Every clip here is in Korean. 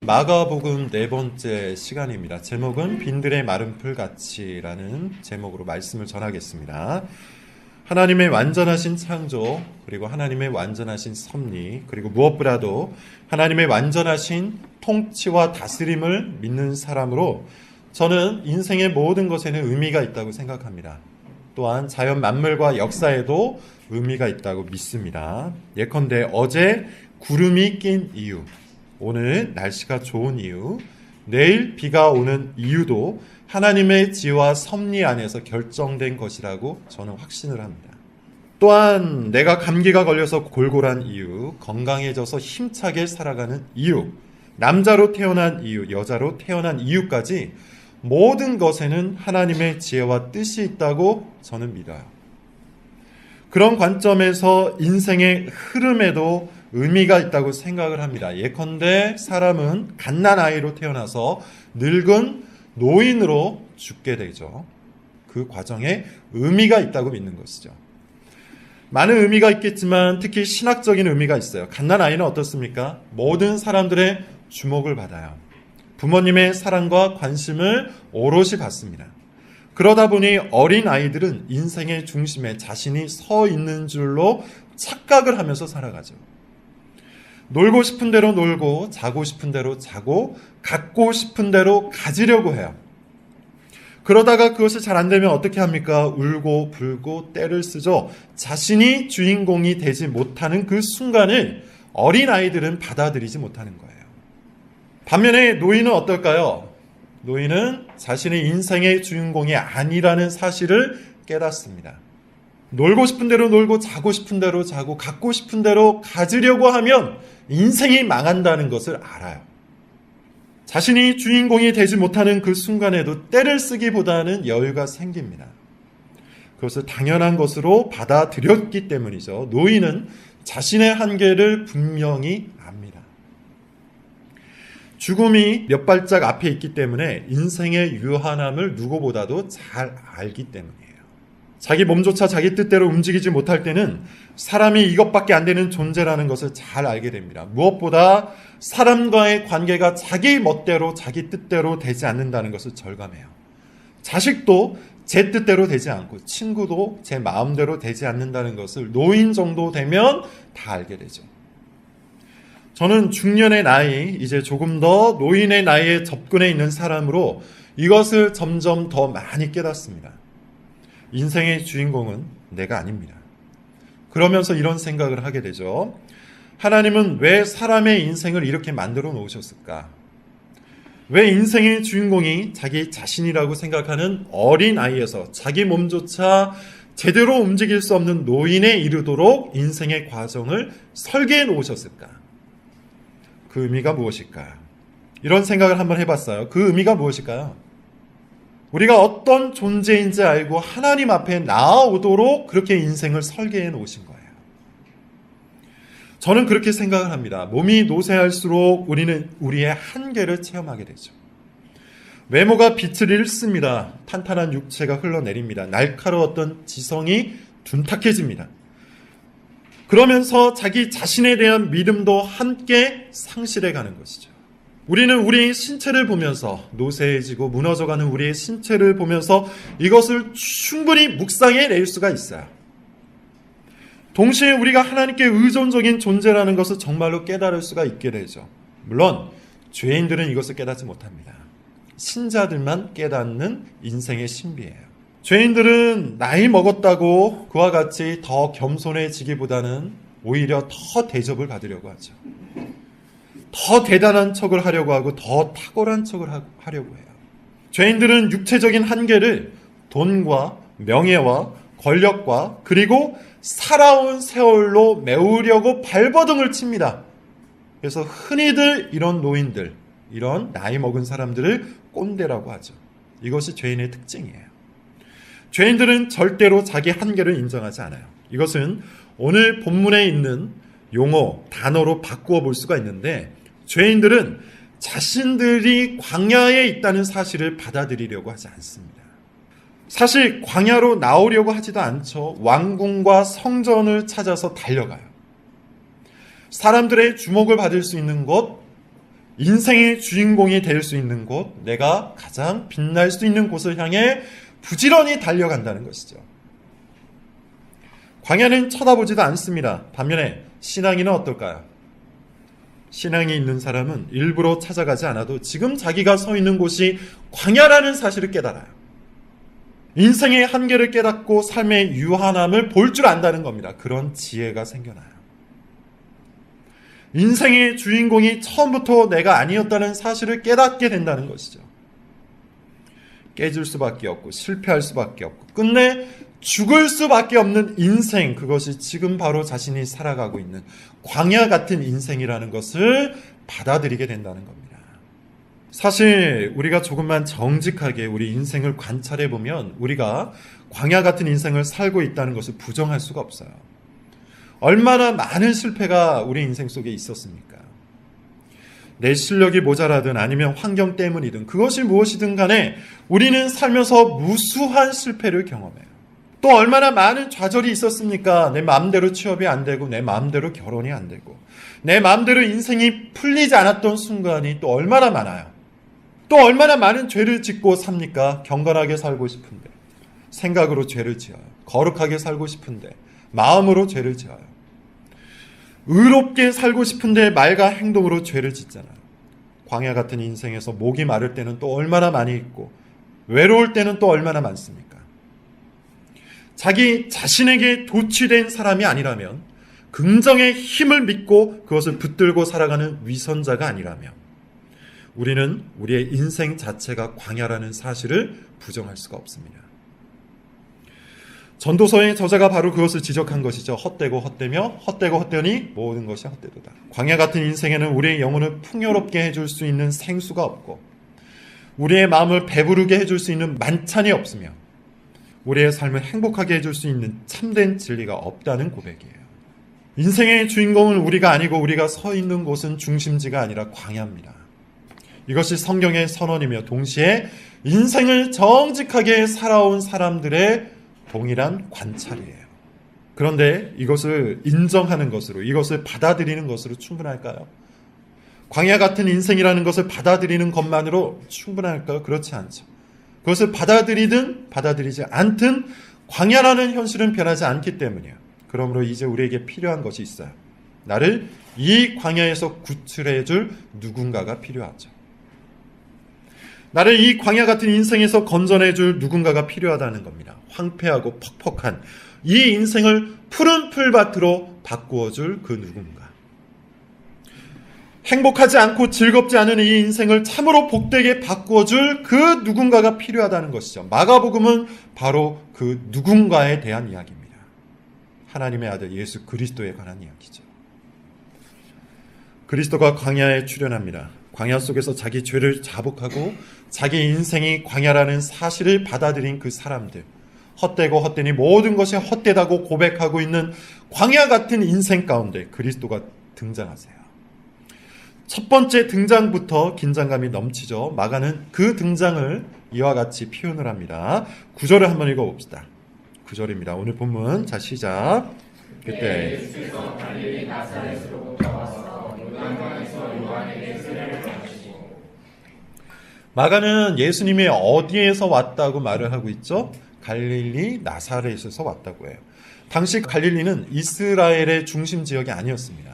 마가복음 네 번째 시간입니다. 제목은 빈들의 마른 풀같이라는 제목으로 말씀을 전하겠습니다. 하나님의 완전하신 창조, 그리고 하나님의 완전하신 섭리, 그리고 무엇보다도 하나님의 완전하신 통치와 다스림을 믿는 사람으로 저는 인생의 모든 것에는 의미가 있다고 생각합니다. 또한 자연 만물과 역사에도 의미가 있다고 믿습니다. 예컨대 어제 구름이 낀 이유, 오늘 날씨가 좋은 이유, 내일 비가 오는 이유도 하나님의 지혜와 섭리 안에서 결정된 것이라고 저는 확신을 합니다. 또한 내가 감기가 걸려서 골골한 이유, 건강해져서 힘차게 살아가는 이유, 남자로 태어난 이유, 여자로 태어난 이유까지 모든 것에는 하나님의 지혜와 뜻이 있다고 저는 믿어요. 그런 관점에서 인생의 흐름에도 의미가 있다고 생각을 합니다. 예컨대 사람은 갓난아이로 태어나서 늙은 노인으로 죽게 되죠. 그 과정에 의미가 있다고 믿는 것이죠. 많은 의미가 있겠지만 특히 신학적인 의미가 있어요. 갓난아이는 어떻습니까? 모든 사람들의 주목을 받아요. 부모님의 사랑과 관심을 오롯이 받습니다. 그러다 보니 어린 아이들은 인생의 중심에 자신이 서 있는 줄로 착각을 하면서 살아가죠. 놀고 싶은 대로 놀고, 자고 싶은 대로 자고, 갖고 싶은 대로 가지려고 해요. 그러다가 그것이 잘 안 되면 어떻게 합니까? 울고 불고 때를 쓰죠. 자신이 주인공이 되지 못하는 그 순간을 어린 아이들은 받아들이지 못하는 거예요. 반면에 노인은 어떨까요? 노인은 자신의 인생의 주인공이 아니라는 사실을 깨닫습니다. 놀고 싶은 대로 놀고 자고 싶은 대로 자고 갖고 싶은 대로 가지려고 하면 인생이 망한다는 것을 알아요. 자신이 주인공이 되지 못하는 그 순간에도 때를 쓰기보다는 여유가 생깁니다. 그것을 당연한 것으로 받아들였기 때문이죠. 노인은 자신의 한계를 분명히 압니다. 죽음이 몇 발짝 앞에 있기 때문에 인생의 유한함을 누구보다도 잘 알기 때문이에요. 자기 몸조차 자기 뜻대로 움직이지 못할 때는 사람이 이것밖에 안 되는 존재라는 것을 잘 알게 됩니다. 무엇보다 사람과의 관계가 자기 멋대로 자기 뜻대로 되지 않는다는 것을 절감해요. 자식도 제 뜻대로 되지 않고 친구도 제 마음대로 되지 않는다는 것을 노인 정도 되면 다 알게 되죠. 저는 중년의 나이, 이제 조금 더 노인의 나이에 접근해 있는 사람으로 이것을 점점 더 많이 깨닫습니다. 인생의 주인공은 내가 아닙니다. 그러면서 이런 생각을 하게 되죠. 하나님은 왜 사람의 인생을 이렇게 만들어 놓으셨을까? 왜 인생의 주인공이 자기 자신이라고 생각하는 어린 아이에서 자기 몸조차 제대로 움직일 수 없는 노인에 이르도록 인생의 과정을 설계해 놓으셨을까? 그 의미가 무엇일까? 이런 생각을 한번 해봤어요. 그 의미가 무엇일까요? 우리가 어떤 존재인지 알고 하나님 앞에 나아오도록 그렇게 인생을 설계해 놓으신 거예요. 저는 그렇게 생각을 합니다. 몸이 노쇠할수록 우리는 우리의 한계를 체험하게 되죠. 외모가 빛을 잃습니다. 탄탄한 육체가 흘러내립니다. 날카로웠던 지성이 둔탁해집니다. 그러면서 자기 자신에 대한 믿음도 함께 상실해 가는 것이죠. 우리는 우리의 신체를 보면서 노쇠해지고 무너져가는 우리의 신체를 보면서 이것을 충분히 묵상해 낼 수가 있어요. 동시에 우리가 하나님께 의존적인 존재라는 것을 정말로 깨달을 수가 있게 되죠. 물론 죄인들은 이것을 깨닫지 못합니다. 신자들만 깨닫는 인생의 신비예요. 죄인들은 나이 먹었다고 그와 같이 더 겸손해지기보다는 오히려 더 대접을 받으려고 하죠. 더 대단한 척을 하려고 하고 더 탁월한 척을 하려고 해요. 죄인들은 육체적인 한계를 돈과 명예와 권력과 그리고 살아온 세월로 메우려고 발버둥을 칩니다. 그래서 흔히들 이런 노인들, 이런 나이 먹은 사람들을 꼰대라고 하죠. 이것이 죄인의 특징이에요. 죄인들은 절대로 자기 한계를 인정하지 않아요. 이것은 오늘 본문에 있는 용어, 단어로 바꾸어 볼 수가 있는데 죄인들은 자신들이 광야에 있다는 사실을 받아들이려고 하지 않습니다. 사실 광야로 나오려고 하지도 않죠. 왕궁과 성전을 찾아서 달려가요. 사람들의 주목을 받을 수 있는 곳, 인생의 주인공이 될 수 있는 곳, 내가 가장 빛날 수 있는 곳을 향해 부지런히 달려간다는 것이죠. 광야는 쳐다보지도 않습니다. 반면에 신앙인은 어떨까요? 신앙이 있는 사람은 일부러 찾아가지 않아도 지금 자기가 서 있는 곳이 광야라는 사실을 깨달아요. 인생의 한계를 깨닫고 삶의 유한함을 볼 줄 안다는 겁니다. 그런 지혜가 생겨나요. 인생의 주인공이 처음부터 내가 아니었다는 사실을 깨닫게 된다는 것이죠. 깨질 수밖에 없고 실패할 수밖에 없고 끝내 죽을 수밖에 없는 인생, 그것이 지금 바로 자신이 살아가고 있는 광야 같은 인생이라는 것을 받아들이게 된다는 겁니다. 사실 우리가 조금만 정직하게 우리 인생을 관찰해 보면 우리가 광야 같은 인생을 살고 있다는 것을 부정할 수가 없어요. 얼마나 많은 실패가 우리 인생 속에 있었습니까? 내 실력이 모자라든 아니면 환경 때문이든 그것이 무엇이든 간에 우리는 살면서 무수한 실패를 경험해요. 또 얼마나 많은 좌절이 있었습니까? 내 마음대로 취업이 안 되고 내 마음대로 결혼이 안 되고 내 마음대로 인생이 풀리지 않았던 순간이 또 얼마나 많아요. 또 얼마나 많은 죄를 짓고 삽니까? 경건하게 살고 싶은데 생각으로 죄를 지어요. 거룩하게 살고 싶은데 마음으로 죄를 지어요. 의롭게 살고 싶은데 말과 행동으로 죄를 짓잖아요. 광야 같은 인생에서 목이 마를 때는 또 얼마나 많이 있고 외로울 때는 또 얼마나 많습니까? 자기 자신에게 도취된 사람이 아니라면, 긍정의 힘을 믿고 그것을 붙들고 살아가는 위선자가 아니라면 우리는 우리의 인생 자체가 광야라는 사실을 부정할 수가 없습니다. 전도서의 저자가 바로 그것을 지적한 것이죠. 헛되고 헛되며 헛되고 헛되니 모든 것이 헛되도다. 광야 같은 인생에는 우리의 영혼을 풍요롭게 해줄 수 있는 생수가 없고 우리의 마음을 배부르게 해줄 수 있는 만찬이 없으며 우리의 삶을 행복하게 해줄 수 있는 참된 진리가 없다는 고백이에요. 인생의 주인공은 우리가 아니고 우리가 서 있는 곳은 중심지가 아니라 광야입니다. 이것이 성경의 선언이며 동시에 인생을 정직하게 살아온 사람들의 동일한 관찰이에요. 그런데 이것을 인정하는 것으로, 이것을 받아들이는 것으로 충분할까요? 광야 같은 인생이라는 것을 받아들이는 것만으로 충분할까요? 그렇지 않죠. 그것을 받아들이든 받아들이지 않든 광야라는 현실은 변하지 않기 때문이에요. 그러므로 이제 우리에게 필요한 것이 있어요. 나를 이 광야에서 구출해 줄 누군가가 필요하죠. 나를 이 광야 같은 인생에서 건져내 줄 누군가가 필요하다는 겁니다. 황폐하고 퍽퍽한 이 인생을 푸른 풀밭으로 바꾸어 줄 그 누군가. 행복하지 않고 즐겁지 않은 이 인생을 참으로 복되게 바꾸어 줄 그 누군가가 필요하다는 것이죠. 마가복음은 바로 그 누군가에 대한 이야기입니다. 하나님의 아들 예수 그리스도에 관한 이야기죠. 그리스도가 광야에 출현합니다. 광야 속에서 자기 죄를 자복하고 자기 인생이 광야라는 사실을 받아들인 그 사람들, 헛되고 헛되니 모든 것이 헛되다고 고백하고 있는 광야 같은 인생 가운데 그리스도가 등장하세요. 첫 번째 등장부터 긴장감이 넘치죠. 마가는 그 등장을 이와 같이 표현을 합니다. 9절을 한번 읽어봅시다. 9절입니다. 오늘 본문. 자, 시작. 그때 예수께서 갈릴리 나사렛으로부터 와서 요단강에서 요한에게 세례를 받으시고. 마가는 예수님이 어디에서 왔다고 말을 하고 있죠? 갈릴리 나사렛에서 왔다고 해요. 당시 갈릴리는 이스라엘의 중심 지역이 아니었습니다.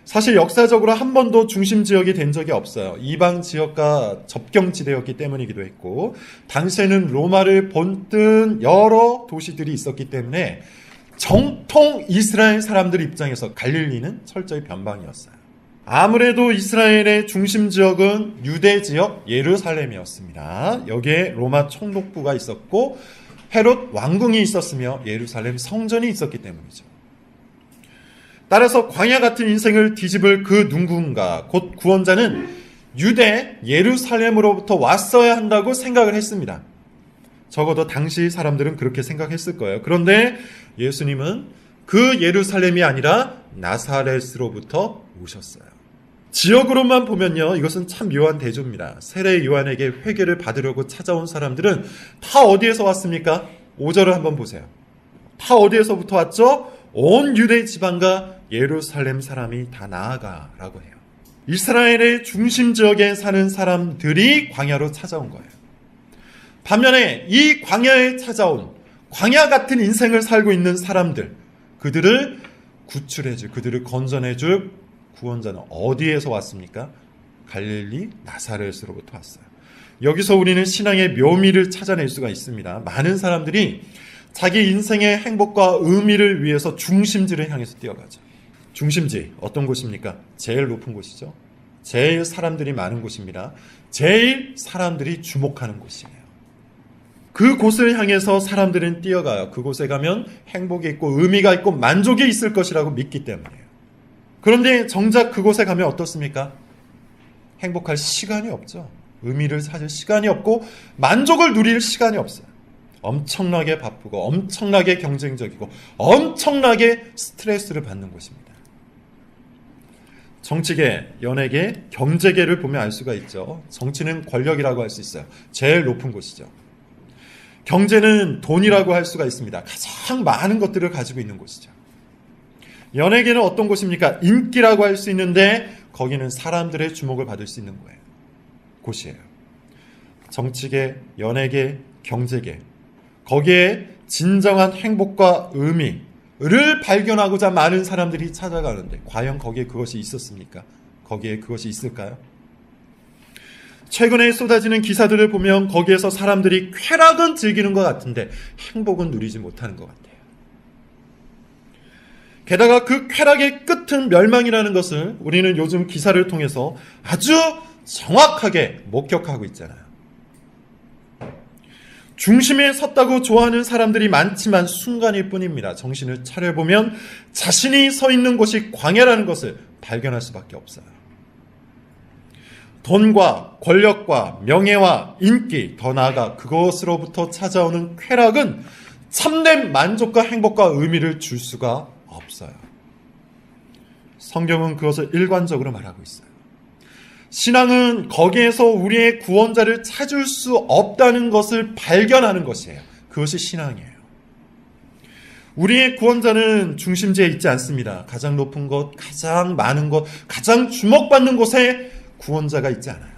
사실 역사적으로 한 번도 중심 지역이 된 적이 없어요. 이방 지역과 접경지대였기 때문이기도 했고 당시에는 로마를 본뜬 여러 도시들이 있었기 때문에 정통 이스라엘 사람들 입장에서 갈릴리는 철저히 변방이었어요. 아무래도 이스라엘의 중심 지역은 유대 지역 예루살렘이었습니다. 여기에 로마 총독부가 있었고 헤롯 왕궁이 있었으며 예루살렘 성전이 있었기 때문이죠. 따라서 광야 같은 인생을 뒤집을 그 누군가, 곧 구원자는 유대 예루살렘으로부터 왔어야 한다고 생각을 했습니다. 적어도 당시 사람들은 그렇게 생각했을 거예요. 그런데 예수님은 그 예루살렘이 아니라 나사렛으로부터 오셨어요. 지역으로만 보면요, 이것은 참 묘한 대조입니다. 세례 요한에게 회개를 받으려고 찾아온 사람들은 다 어디에서 왔습니까? 5절을 한번 보세요. 다 어디에서부터 왔죠? 온 유대 지방과 예루살렘 사람이 다 나아가라고 해요. 이스라엘의 중심 지역에 사는 사람들이 광야로 찾아온 거예요. 반면에 이 광야에 찾아온 광야 같은 인생을 살고 있는 사람들, 그들을 구출해줄, 그들을 건져내줄 구원자는 어디에서 왔습니까? 갈릴리 나사렛으로부터 왔어요. 여기서 우리는 신앙의 묘미를 찾아낼 수가 있습니다. 많은 사람들이 자기 인생의 행복과 의미를 위해서 중심지를 향해서 뛰어가죠. 중심지, 어떤 곳입니까? 제일 높은 곳이죠. 제일 사람들이 많은 곳입니다. 제일 사람들이 주목하는 곳이에요. 그곳을 향해서 사람들은 뛰어가요. 그곳에 가면 행복이 있고 의미가 있고 만족이 있을 것이라고 믿기 때문이에요. 그런데 정작 그곳에 가면 어떻습니까? 행복할 시간이 없죠. 의미를 찾을 시간이 없고 만족을 누릴 시간이 없어요. 엄청나게 바쁘고 엄청나게 경쟁적이고 엄청나게 스트레스를 받는 곳입니다. 정치계, 연예계, 경제계를 보면 알 수가 있죠. 정치는 권력이라고 할 수 있어요. 제일 높은 곳이죠. 경제는 돈이라고 할 수가 있습니다. 가장 많은 것들을 가지고 있는 곳이죠. 연예계는 어떤 곳입니까? 인기라고 할 수 있는데 거기는 사람들의 주목을 받을 수 있는 곳이에요. 정치계, 연예계, 경제계, 거기에 진정한 행복과 의미를 발견하고자 많은 사람들이 찾아가는데 과연 거기에 그것이 있었습니까? 거기에 그것이 있을까요? 최근에 쏟아지는 기사들을 보면 거기에서 사람들이 쾌락은 즐기는 것 같은데 행복은 누리지 못하는 것 같아요. 게다가 그 쾌락의 끝은 멸망이라는 것을 우리는 요즘 기사를 통해서 아주 정확하게 목격하고 있잖아요. 중심에 섰다고 좋아하는 사람들이 많지만 순간일 뿐입니다. 정신을 차려보면 자신이 서 있는 곳이 광야라는 것을 발견할 수밖에 없어요. 돈과 권력과 명예와 인기, 더 나아가 그것으로부터 찾아오는 쾌락은 참된 만족과 행복과 의미를 줄 수가 없어요. 성경은 그것을 일관적으로 말하고 있어요. 신앙은 거기에서 우리의 구원자를 찾을 수 없다는 것을 발견하는 것이에요. 그것이 신앙이에요. 우리의 구원자는 중심지에 있지 않습니다. 가장 높은 곳, 가장 많은 곳, 가장 주목받는 곳에 구원자가 있지 않아요.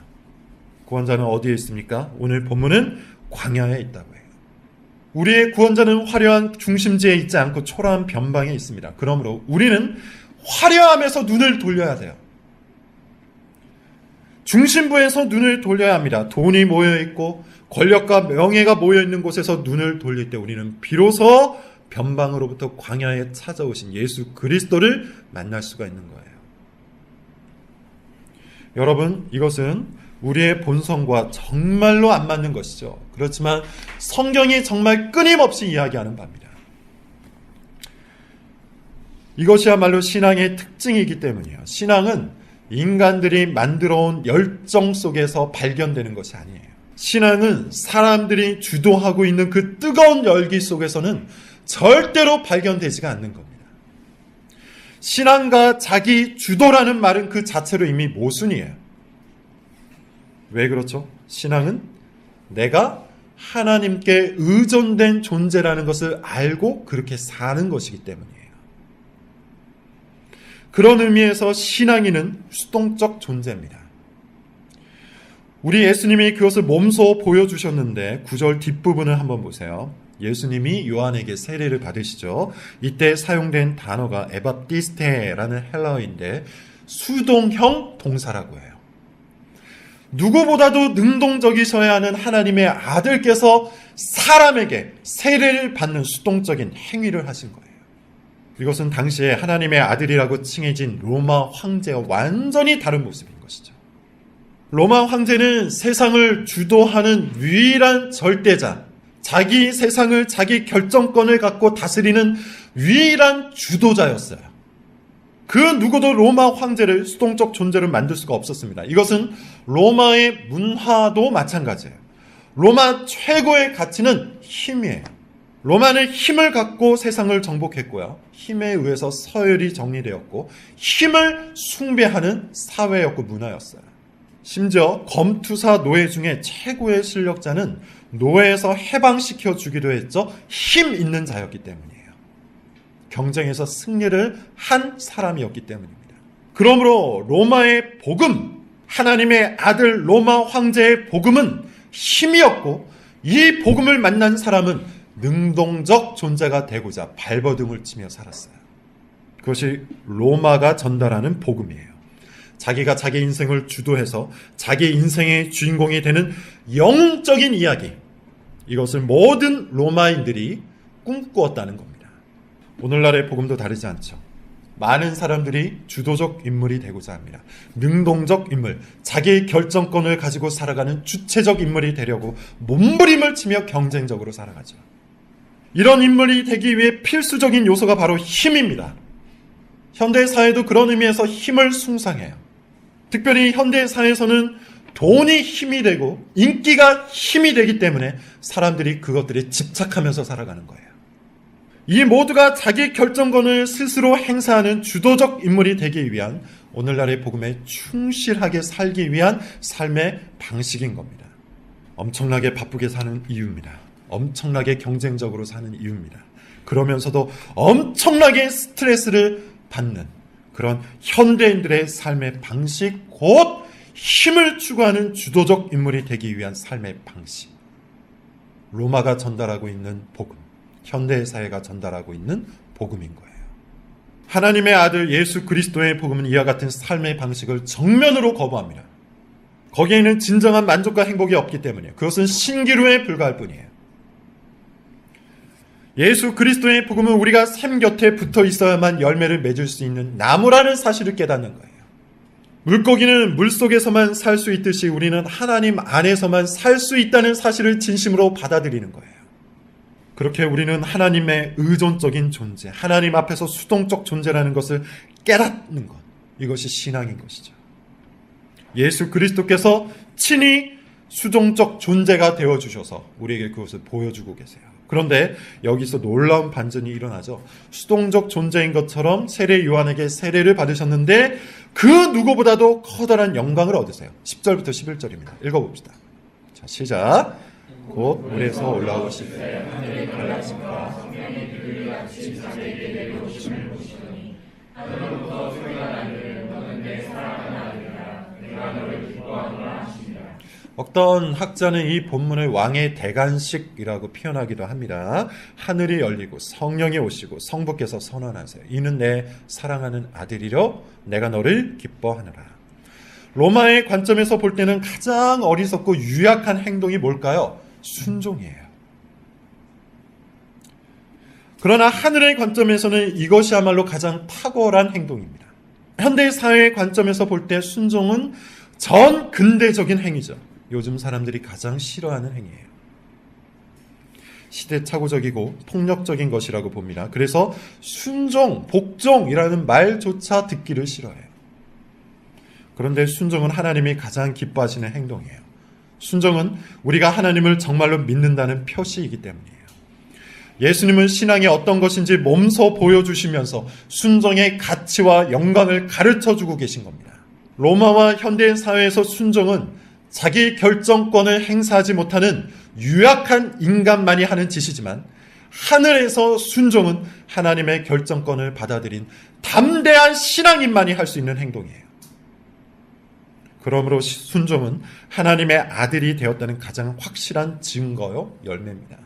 구원자는 어디에 있습니까? 오늘 본문은 광야에 있다고 해요. 우리의 구원자는 화려한 중심지에 있지 않고 초라한 변방에 있습니다. 그러므로 우리는 화려함에서 눈을 돌려야 돼요. 중심부에서 눈을 돌려야 합니다. 돈이 모여있고 권력과 명예가 모여있는 곳에서 눈을 돌릴 때 우리는 비로소 변방으로부터 광야에 찾아오신 예수 그리스도를 만날 수가 있는 거예요. 여러분, 이것은 우리의 본성과 정말로 안 맞는 것이죠. 그렇지만 성경이 정말 끊임없이 이야기하는 바입니다. 이것이야말로 신앙의 특징이기 때문이에요. 신앙은 인간들이 만들어온 열정 속에서 발견되는 것이 아니에요. 신앙은 사람들이 주도하고 있는 그 뜨거운 열기 속에서는 절대로 발견되지가 않는 겁니다. 신앙과 자기 주도라는 말은 그 자체로 이미 모순이에요. 왜 그렇죠? 신앙은 내가 하나님께 의존된 존재라는 것을 알고 그렇게 사는 것이기 때문이에요. 그런 의미에서 신앙인은 수동적 존재입니다. 우리 예수님이 그것을 몸소 보여주셨는데 9절 뒷부분을 한번 보세요. 예수님이 요한에게 세례를 받으시죠. 이때 사용된 단어가 에바티스테라는 헬라어인데 수동형 동사라고 해요. 누구보다도 능동적이셔야 하는 하나님의 아들께서 사람에게 세례를 받는 수동적인 행위를 하신 거예요. 이것은 당시에 하나님의 아들이라고 칭해진 로마 황제와 완전히 다른 모습인 것이죠. 로마 황제는 세상을 주도하는 유일한 절대자, 자기 세상을 자기 결정권을 갖고 다스리는 유일한 주도자였어요. 그 누구도 로마 황제를 수동적 존재로 만들 수가 없었습니다. 이것은 로마의 문화도 마찬가지예요. 로마 최고의 가치는 힘이에요. 로마는 힘을 갖고 세상을 정복했고요. 힘에 의해서 서열이 정리되었고 힘을 숭배하는 사회였고 문화였어요. 심지어 검투사 노예 중에 최고의 실력자는 노예에서 해방시켜 주기도 했죠. 힘 있는 자였기 때문이에요. 경쟁에서 승리를 한 사람이었기 때문입니다. 그러므로 로마의 복음, 하나님의 아들 로마 황제의 복음은 힘이었고, 이 복음을 만난 사람은 능동적 존재가 되고자 발버둥을 치며 살았어요. 그것이 로마가 전달하는 복음이에요. 자기가 자기 인생을 주도해서 자기 인생의 주인공이 되는 영적인 이야기, 이것을 모든 로마인들이 꿈꾸었다는 겁니다. 오늘날의 복음도 다르지 않죠. 많은 사람들이 주도적 인물이 되고자 합니다. 능동적 인물, 자기의 결정권을 가지고 살아가는 주체적 인물이 되려고 몸부림을 치며 경쟁적으로 살아가죠. 이런 인물이 되기 위해 필수적인 요소가 바로 힘입니다. 현대 사회도 그런 의미에서 힘을 숭상해요. 특별히 현대 사회에서는 돈이 힘이 되고 인기가 힘이 되기 때문에 사람들이 그것들에 집착하면서 살아가는 거예요. 이 모두가 자기 결정권을 스스로 행사하는 주도적 인물이 되기 위한, 오늘날의 복음에 충실하게 살기 위한 삶의 방식인 겁니다. 엄청나게 바쁘게 사는 이유입니다. 엄청나게 경쟁적으로 사는 이유입니다. 그러면서도 엄청나게 스트레스를 받는 그런 현대인들의 삶의 방식, 곧 힘을 추구하는 주도적 인물이 되기 위한 삶의 방식. 로마가 전달하고 있는 복음, 현대의 사회가 전달하고 있는 복음인 거예요. 하나님의 아들 예수 그리스도의 복음은 이와 같은 삶의 방식을 정면으로 거부합니다. 거기에는 진정한 만족과 행복이 없기 때문이에요. 그것은 신기루에 불과할 뿐이에요. 예수 그리스도의 복음은 우리가 샘 곁에 붙어 있어야만 열매를 맺을 수 있는 나무라는 사실을 깨닫는 거예요. 물고기는 물속에서만 살 수 있듯이 우리는 하나님 안에서만 살 수 있다는 사실을 진심으로 받아들이는 거예요. 그렇게 우리는 하나님의 의존적인 존재, 하나님 앞에서 수동적 존재라는 것을 깨닫는 것, 이것이 신앙인 것이죠. 예수 그리스도께서 친히 수동적 존재가 되어주셔서 우리에게 그것을 보여주고 계세요. 그런데 여기서 놀라운 반전이 일어나죠. 수동적 존재인 것처럼 세례 요한에게 세례를 받으셨는데 그 누구보다도 커다란 영광을 얻으세요. 10절부터 11절입니다. 읽어봅시다. 자, 시작. 곧 물에서 올라오시되 하늘의 갈라짐과 성령의 비둘기 같이 자기에게 내려오심을 보시더니 하늘로부터 소리가 나기를 너는 내 사랑하는 아들이라 내가 너를 기뻐하노라 하십니다. 어떤 학자는 이 본문을 왕의 대관식이라고 표현하기도 합니다. 하늘이 열리고 성령이 오시고 성부께서 선언하세요. 이는 내 사랑하는 아들이려 내가 너를 기뻐하노라. 로마의 관점에서 볼 때는 가장 어리석고 유약한 행동이 뭘까요? 순종이에요. 그러나 하늘의 관점에서는 이것이야말로 가장 탁월한 행동입니다. 현대 사회의 관점에서 볼 때 순종은 전 근대적인 행위죠. 요즘 사람들이 가장 싫어하는 행위예요. 시대착오적이고 폭력적인 것이라고 봅니다. 그래서 순종, 복종이라는 말조차 듣기를 싫어해요. 그런데 순종은 하나님이 가장 기뻐하시는 행동이에요. 순종은 우리가 하나님을 정말로 믿는다는 표시이기 때문이에요. 예수님은 신앙이 어떤 것인지 몸소 보여주시면서 순종의 가치와 영광을 가르쳐주고 계신 겁니다. 로마와 현대 사회에서 순종은 자기 결정권을 행사하지 못하는 유약한 인간만이 하는 짓이지만, 하늘에서 순종은 하나님의 결정권을 받아들인 담대한 신앙인만이 할 수 있는 행동이에요. 그러므로 순종은 하나님의 아들이 되었다는 가장 확실한 증거요, 열매입니다.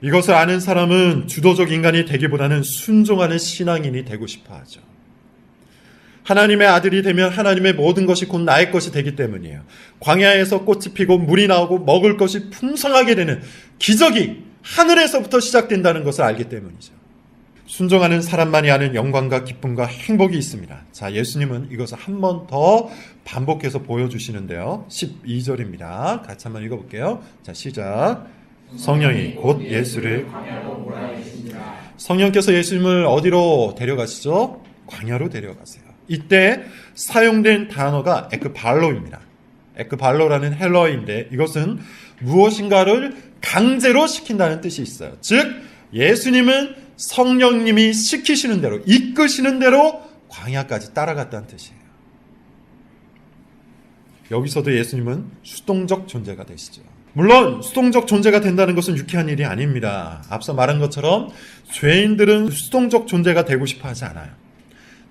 이것을 아는 사람은 주도적 인간이 되기보다는 순종하는 신앙인이 되고 싶어 하죠. 하나님의 아들이 되면 하나님의 모든 것이 곧 나의 것이 되기 때문이에요. 광야에서 꽃이 피고 물이 나오고 먹을 것이 풍성하게 되는 기적이 하늘에서부터 시작된다는 것을 알기 때문이죠. 순종하는 사람만이 아는 영광과 기쁨과 행복이 있습니다. 자, 예수님은 이것을 한 번 더 반복해서 보여주시는데요. 12절입니다. 같이 한번 읽어볼게요. 자, 시작. 성령이 곧 예수를 성령께서 예수님을 어디로 데려가시죠? 광야로 데려가세요. 이때 사용된 단어가 에크발로입니다. 에크발로라는 헬러어인데 이것은 무엇인가를 강제로 시킨다는 뜻이 있어요. 즉 예수님은 성령님이 시키시는 대로, 이끄시는 대로 광야까지 따라갔다는 뜻이에요. 여기서도 예수님은 수동적 존재가 되시죠. 물론 수동적 존재가 된다는 것은 유쾌한 일이 아닙니다. 앞서 말한 것처럼 죄인들은 수동적 존재가 되고 싶어 하지 않아요.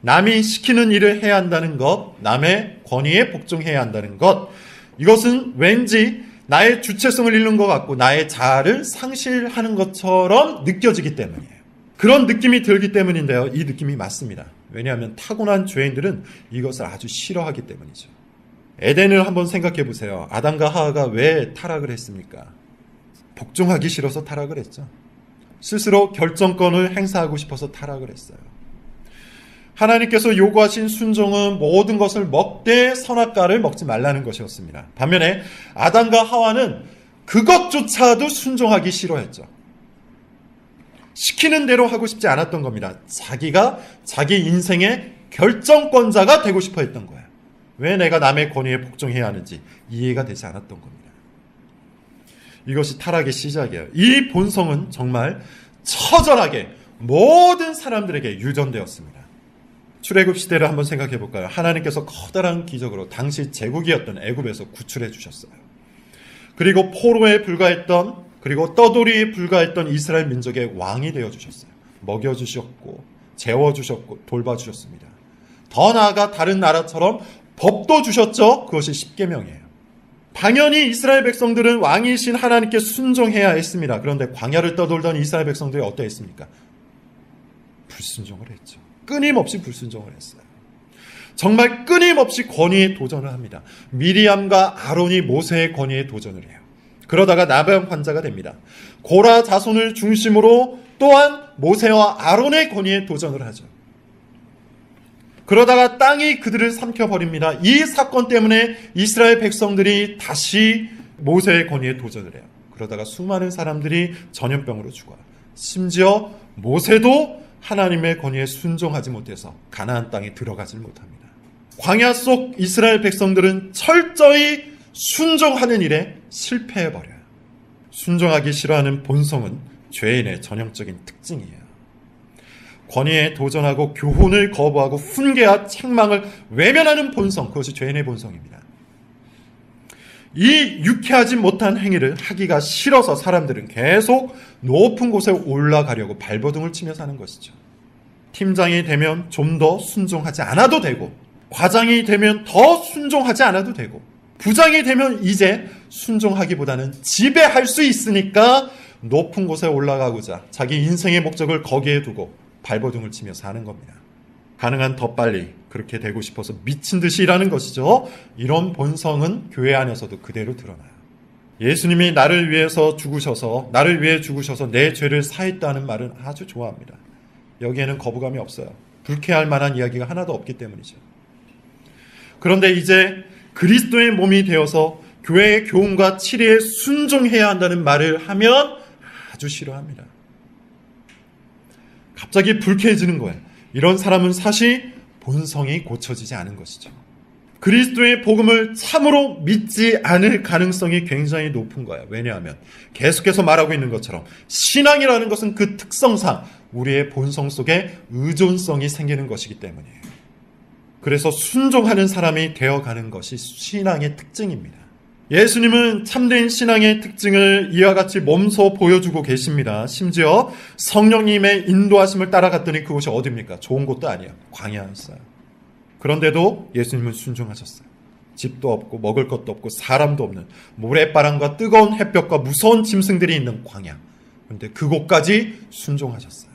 남이 시키는 일을 해야 한다는 것, 남의 권위에 복종해야 한다는 것, 이것은 왠지 나의 주체성을 잃는 것 같고 나의 자아를 상실하는 것처럼 느껴지기 때문이에요. 그런 느낌이 들기 때문인데요. 이 느낌이 맞습니다. 왜냐하면 타고난 죄인들은 이것을 아주 싫어하기 때문이죠. 에덴을 한번 생각해 보세요. 아담과 하와가 왜 타락을 했습니까? 복종하기 싫어서 타락을 했죠. 스스로 결정권을 행사하고 싶어서 타락을 했어요. 하나님께서 요구하신 순종은 모든 것을 먹되 선악과를 먹지 말라는 것이었습니다. 반면에 아담과 하와는 그것조차도 순종하기 싫어했죠. 시키는 대로 하고 싶지 않았던 겁니다. 자기가 자기 인생의 결정권자가 되고 싶어 했던 거예요. 왜 내가 남의 권위에 복종해야 하는지 이해가 되지 않았던 겁니다. 이것이 타락의 시작이에요. 이 본성은 정말 처절하게 모든 사람들에게 유전되었습니다. 출애굽 시대를 한번 생각해 볼까요? 하나님께서 커다란 기적으로 당시 제국이었던 애굽에서 구출해 주셨어요. 그리고 포로에 불과했던, 그리고 떠돌이에 불과했던 이스라엘 민족의 왕이 되어 주셨어요. 먹여 주셨고 재워 주셨고 돌봐 주셨습니다. 더 나아가 다른 나라처럼 법도 주셨죠. 그것이 십계명이에요. 당연히 이스라엘 백성들은 왕이신 하나님께 순종해야 했습니다. 그런데 광야를 떠돌던 이스라엘 백성들이 어떠했습니까? 불순종을 했죠. 끊임없이 불순종을 했어요. 정말 끊임없이 권위에 도전을 합니다. 미리암과 아론이 모세의 권위에 도전을 해요. 그러다가 나병 환자가 됩니다. 고라 자손을 중심으로 또한 모세와 아론의 권위에 도전을 하죠. 그러다가 땅이 그들을 삼켜버립니다. 이 사건 때문에 이스라엘 백성들이 다시 모세의 권위에 도전을 해요. 그러다가 수많은 사람들이 전염병으로 죽어요. 심지어 모세도 하나님의 권위에 순종하지 못해서 가나안 땅에 들어가지 못합니다. 광야 속 이스라엘 백성들은 철저히 순종하는 일에 실패해버려요. 순종하기 싫어하는 본성은 죄인의 전형적인 특징이에요. 권위에 도전하고 교훈을 거부하고 훈계와 책망을 외면하는 본성, 그것이 죄인의 본성입니다. 이 유쾌하지 못한 행위를 하기가 싫어서 사람들은 계속 높은 곳에 올라가려고 발버둥을 치며 사는 것이죠. 팀장이 되면 좀 더 순종하지 않아도 되고, 과장이 되면 더 순종하지 않아도 되고, 부장이 되면 이제 순종하기보다는 지배할 수 있으니까 높은 곳에 올라가고자 자기 인생의 목적을 거기에 두고 발버둥을 치며 사는 겁니다. 가능한 더 빨리 그렇게 되고 싶어서 미친 듯이 일하는 것이죠. 이런 본성은 교회 안에서도 그대로 드러나요. 예수님이 나를 위해 죽으셔서 내 죄를 사했다는 말은 아주 좋아합니다. 여기에는 거부감이 없어요. 불쾌할 만한 이야기가 하나도 없기 때문이죠. 그런데 이제 그리스도의 몸이 되어서 교회의 교훈과 치리에 순종해야 한다는 말을 하면 아주 싫어합니다. 갑자기 불쾌해지는 거예요. 이런 사람은 사실 본성이 고쳐지지 않은 것이죠. 그리스도의 복음을 참으로 믿지 않을 가능성이 굉장히 높은 거예요. 왜냐하면 계속해서 말하고 있는 것처럼 신앙이라는 것은 그 특성상 우리의 본성 속에 의존성이 생기는 것이기 때문이에요. 그래서 순종하는 사람이 되어가는 것이 신앙의 특징입니다. 예수님은 참된 신앙의 특징을 이와 같이 몸소 보여주고 계십니다. 심지어 성령님의 인도하심을 따라갔더니 그곳이 어디입니까? 좋은 곳도 아니에요. 광야였어요. 그런데도 예수님은 순종하셨어요. 집도 없고 먹을 것도 없고 사람도 없는 모래바람과 뜨거운 햇볕과 무서운 짐승들이 있는 광야. 그런데 그곳까지 순종하셨어요.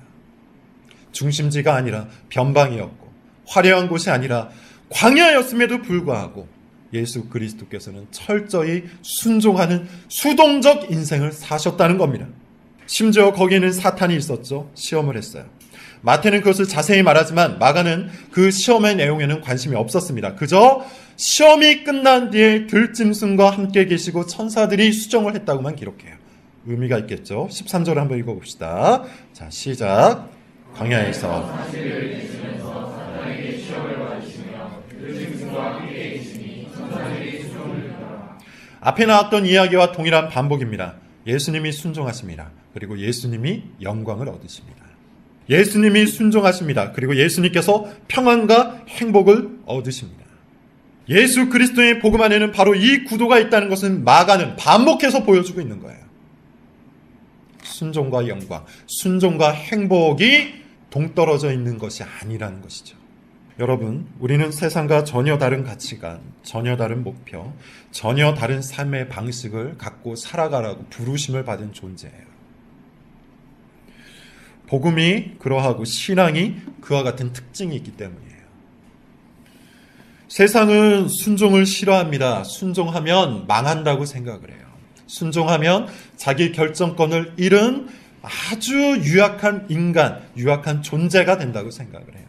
중심지가 아니라 변방이었고 화려한 곳이 아니라 광야였음에도 불구하고 예수 그리스도께서는 철저히 순종하는 수동적 인생을 사셨다는 겁니다. 심지어 거기에는 사탄이 있었죠. 시험을 했어요. 마태는 그것을 자세히 말하지만 마가는 그 시험의 내용에는 관심이 없었습니다. 그저 시험이 끝난 뒤에 들짐승과 함께 계시고 천사들이 수정을 했다고만 기록해요. 의미가 있겠죠. 13절을 한번 읽어봅시다. 자, 시작. 광야에서 앞에 나왔던 이야기와 동일한 반복입니다. 예수님이 순종하십니다. 그리고 예수님이 영광을 얻으십니다. 예수님이 순종하십니다. 그리고 예수님께서 평안과 행복을 얻으십니다. 예수 그리스도의 복음 안에는 바로 이 구도가 있다는 것은 마가는 반복해서 보여주고 있는 거예요. 순종과 영광, 순종과 행복이 동떨어져 있는 것이 아니라는 것이죠. 여러분, 우리는 세상과 전혀 다른 가치관, 전혀 다른 목표, 전혀 다른 삶의 방식을 갖고 살아가라고 부르심을 받은 존재예요. 복음이 그러하고 신앙이 그와 같은 특징이 있기 때문이에요. 세상은 순종을 싫어합니다. 순종하면 망한다고 생각을 해요. 순종하면 자기 결정권을 잃은 아주 유약한 인간, 유약한 존재가 된다고 생각을 해요.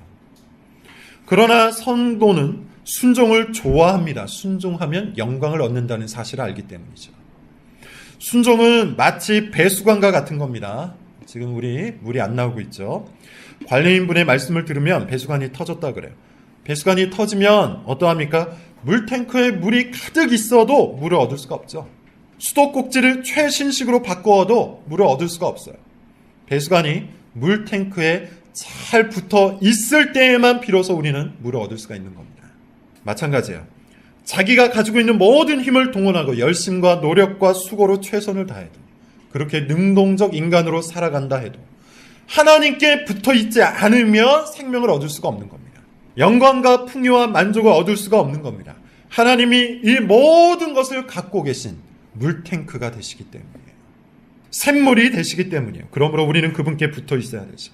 그러나 성도는 순종을 좋아합니다. 순종하면 영광을 얻는다는 사실을 알기 때문이죠. 순종은 마치 배수관과 같은 겁니다. 지금 물이 안 나오고 있죠. 관리인분의 말씀을 들으면 배수관이 터졌다 그래요. 배수관이 터지면 어떠합니까? 물탱크에 물이 가득 있어도 물을 얻을 수가 없죠. 수도꼭지를 최신식으로 바꿔도 물을 얻을 수가 없어요. 배수관이 물탱크에 잘 붙어 있을 때에만 비로소 우리는 물을 얻을 수가 있는 겁니다. 마찬가지예요. 자기가 가지고 있는 모든 힘을 동원하고 열심과 노력과 수고로 최선을 다해도, 그렇게 능동적 인간으로 살아간다 해도 하나님께 붙어 있지 않으면 생명을 얻을 수가 없는 겁니다. 영광과 풍요와 만족을 얻을 수가 없는 겁니다. 하나님이 이 모든 것을 갖고 계신 물탱크가 되시기 때문이에요. 샘물이 되시기 때문이에요. 그러므로 우리는 그분께 붙어 있어야 되죠.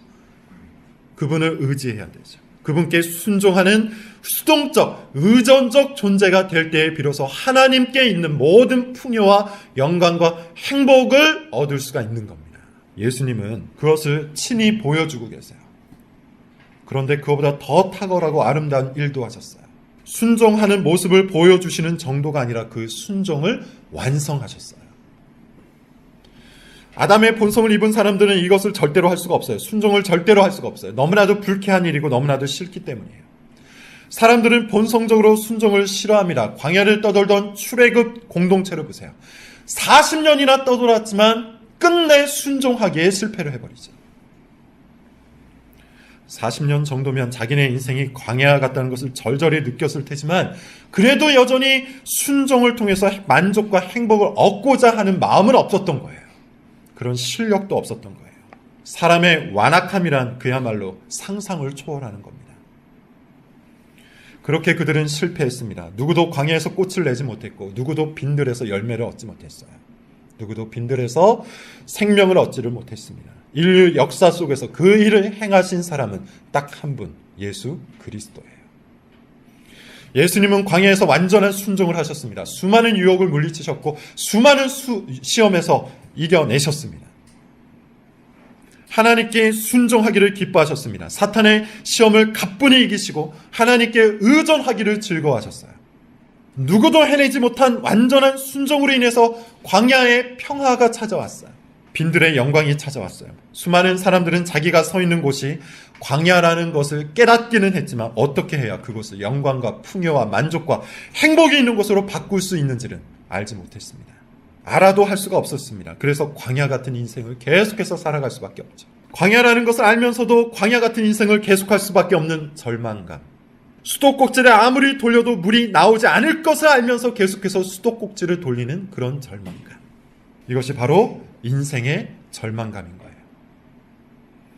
그분을 의지해야 되죠. 그분께 순종하는 수동적, 의존적 존재가 될 때에 비로소 하나님께 있는 모든 풍요와 영광과 행복을 얻을 수가 있는 겁니다. 예수님은 그것을 친히 보여주고 계세요. 그런데 그것보다 더 탁월하고 아름다운 일도 하셨어요. 순종하는 모습을 보여주시는 정도가 아니라 그 순종을 완성하셨어요. 아담의 본성을 입은 사람들은 이것을 절대로 할 수가 없어요. 순종을 절대로 할 수가 없어요. 너무나도 불쾌한 일이고 너무나도 싫기 때문이에요. 사람들은 본성적으로 순종을 싫어합니다. 광야를 떠돌던 출애굽 공동체를 보세요. 40년이나 떠돌았지만 끝내 순종하기에 실패를 해버리죠. 40년 정도면 자기네 인생이 광야 같다는 것을 절절히 느꼈을 테지만 그래도 여전히 순종을 통해서 만족과 행복을 얻고자 하는 마음은 없었던 거예요. 그런 실력도 없었던 거예요. 사람의 완악함이란 그야말로 상상을 초월하는 겁니다. 그렇게 그들은 실패했습니다. 누구도 광야에서 꽃을 내지 못했고 누구도 빈들에서 열매를 얻지 못했어요. 누구도 빈들에서 생명을 얻지를 못했습니다. 인류 역사 속에서 그 일을 행하신 사람은 딱 한 분, 예수 그리스도예요. 예수님은 광야에서 완전한 순종을 하셨습니다. 수많은 유혹을 물리치셨고 수많은 시험에서 이겨내셨습니다. 하나님께 순종하기를 기뻐하셨습니다. 사탄의 시험을 가뿐히 이기시고 하나님께 의존하기를 즐거워하셨어요. 누구도 해내지 못한 완전한 순종으로 인해서 광야에 평화가 찾아왔어요. 빈들의 영광이 찾아왔어요. 수많은 사람들은 자기가 서 있는 곳이 광야라는 것을 깨닫기는 했지만 어떻게 해야 그곳을 영광과 풍요와 만족과 행복이 있는 곳으로 바꿀 수 있는지는 알지 못했습니다. 알아도 할 수가 없었습니다. 그래서 광야 같은 인생을 계속해서 살아갈 수밖에 없죠. 광야라는 것을 알면서도 광야 같은 인생을 계속할 수밖에 없는 절망감. 수도꼭지를 아무리 돌려도 물이 나오지 않을 것을 알면서 계속해서 수도꼭지를 돌리는 그런 절망감. 이것이 바로 인생의 절망감인 거예요.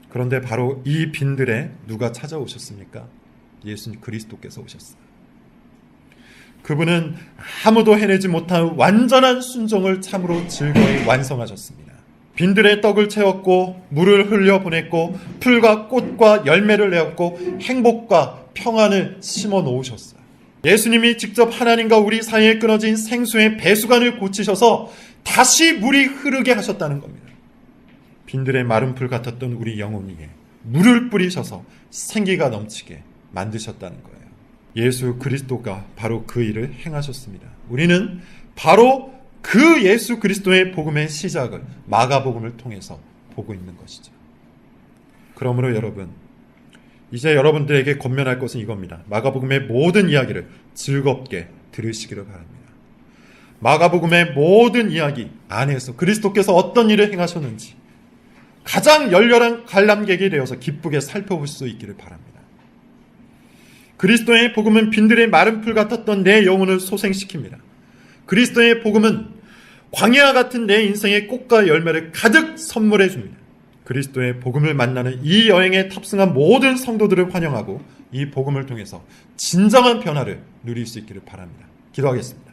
그런데 바로 이 빈들에 누가 찾아오셨습니까? 예수 그리스도께서 오셨어요. 그분은 아무도 해내지 못한 완전한 순종을 참으로 즐거이 완성하셨습니다. 빈들에 떡을 채웠고 물을 흘려보냈고 풀과 꽃과 열매를 내었고 행복과 평안을 심어 놓으셨어요. 예수님이 직접 하나님과 우리 사이에 끊어진 생수의 배수관을 고치셔서 다시 물이 흐르게 하셨다는 겁니다. 빈들의 마른 풀 같았던 우리 영혼 위에 물을 뿌리셔서 생기가 넘치게 만드셨다는 거예요. 예수 그리스도가 바로 그 일을 행하셨습니다. 우리는 바로 그 예수 그리스도의 복음의 시작을 마가복음을 통해서 보고 있는 것이죠. 그러므로 여러분, 이제 여러분들에게 권면할 것은 이겁니다. 마가복음의 모든 이야기를 즐겁게 들으시기를 바랍니다. 마가복음의 모든 이야기 안에서 그리스도께서 어떤 일을 행하셨는지 가장 열렬한 관람객이 되어서 기쁘게 살펴볼 수 있기를 바랍니다. 그리스도의 복음은 빈들의 마른 풀 같았던 내 영혼을 소생시킵니다. 그리스도의 복음은 광야 같은 내 인생의 꽃과 열매를 가득 선물해 줍니다. 그리스도의 복음을 만나는 이 여행에 탑승한 모든 성도들을 환영하고 이 복음을 통해서 진정한 변화를 누릴 수 있기를 바랍니다. 기도하겠습니다.